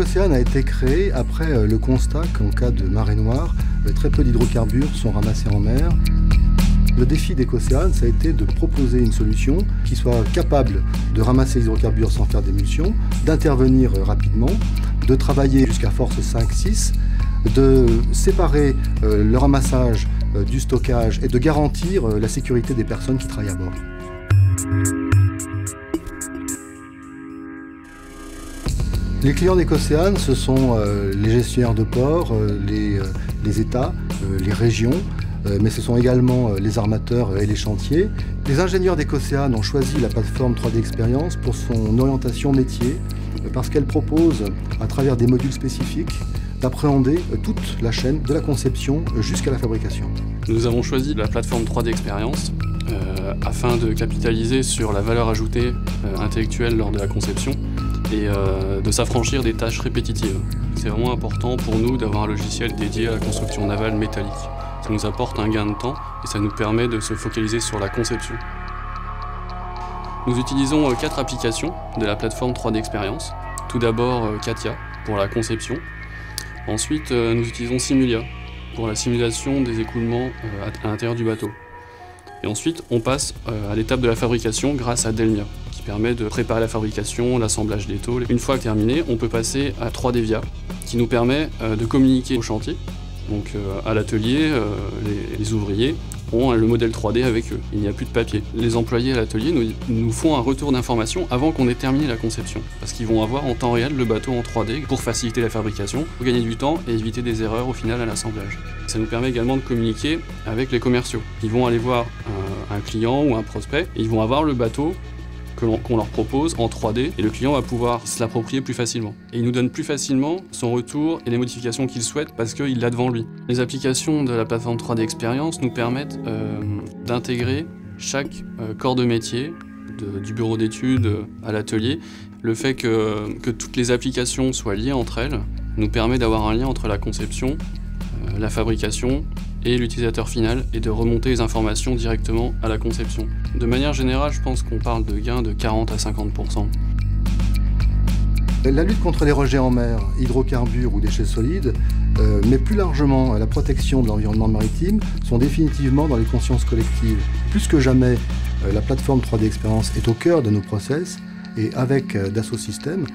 Écocéane a été créé après le constat qu'en cas de marée noire, très peu d'hydrocarbures sont ramassés en mer. Le défi d'Écocéane, ça a été de proposer une solution qui soit capable de ramasser les hydrocarbures sans faire d'émulsion, d'intervenir rapidement, de travailler jusqu'à force 5-6, de séparer le ramassage du stockage et de garantir la sécurité des personnes qui travaillent à bord. Les clients d'Écocéane, ce sont les gestionnaires de ports, les États, les régions, mais ce sont également les armateurs et les chantiers. Les ingénieurs d'Écocéane ont choisi la plateforme 3D Experience pour son orientation métier, parce qu'elle propose, à travers des modules spécifiques, d'appréhender toute la chaîne de la conception jusqu'à la fabrication. Nous avons choisi la plateforme 3D Experience afin de capitaliser sur la valeur ajoutée intellectuelle lors de la conception et de s'affranchir des tâches répétitives. C'est vraiment important pour nous d'avoir un logiciel dédié à la construction navale métallique. Ça nous apporte un gain de temps et ça nous permet de se focaliser sur la conception. Nous utilisons 4 applications de la plateforme 3D Experience. Tout d'abord CATIA pour la conception. Ensuite, nous utilisons Simulia pour la simulation des écoulements à l'intérieur du bateau. Et ensuite, on passe à l'étape de la fabrication grâce à Delmia, qui permet de préparer la fabrication, l'assemblage des tôles. Une fois terminé, on peut passer à 3D VIA, qui nous permet de communiquer au chantier. Donc à l'atelier, les ouvriers ont le modèle 3D avec eux. Il n'y a plus de papier. Les employés à l'atelier nous font un retour d'information avant qu'on ait terminé la conception, parce qu'ils vont avoir en temps réel le bateau en 3D pour faciliter la fabrication, pour gagner du temps et éviter des erreurs au final à l'assemblage. Ça nous permet également de communiquer avec les commerciaux. Ils vont aller voir un client ou un prospect et ils vont avoir le bateau qu'on leur propose en 3D et le client va pouvoir se l'approprier plus facilement. Et il nous donne plus facilement son retour et les modifications qu'il souhaite parce qu'il l'a devant lui. Les applications de la plateforme 3D Experience nous permettent d'intégrer chaque corps de métier, du bureau d'études à l'atelier. Le fait que toutes les applications soient liées entre elles nous permet d'avoir un lien entre la conception, la fabrication et l'utilisateur final et de remonter les informations directement à la conception. De manière générale, je pense qu'on parle de gains de 40 à 50%. La lutte contre les rejets en mer, hydrocarbures ou déchets solides, mais plus largement la protection de l'environnement maritime, sont définitivement dans les consciences collectives. Plus que jamais, la plateforme 3D Experience est au cœur de nos process et avec Dassault Systèmes,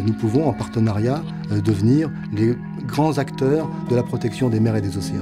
nous pouvons en partenariat devenir les grands acteurs de la protection des mers et des océans.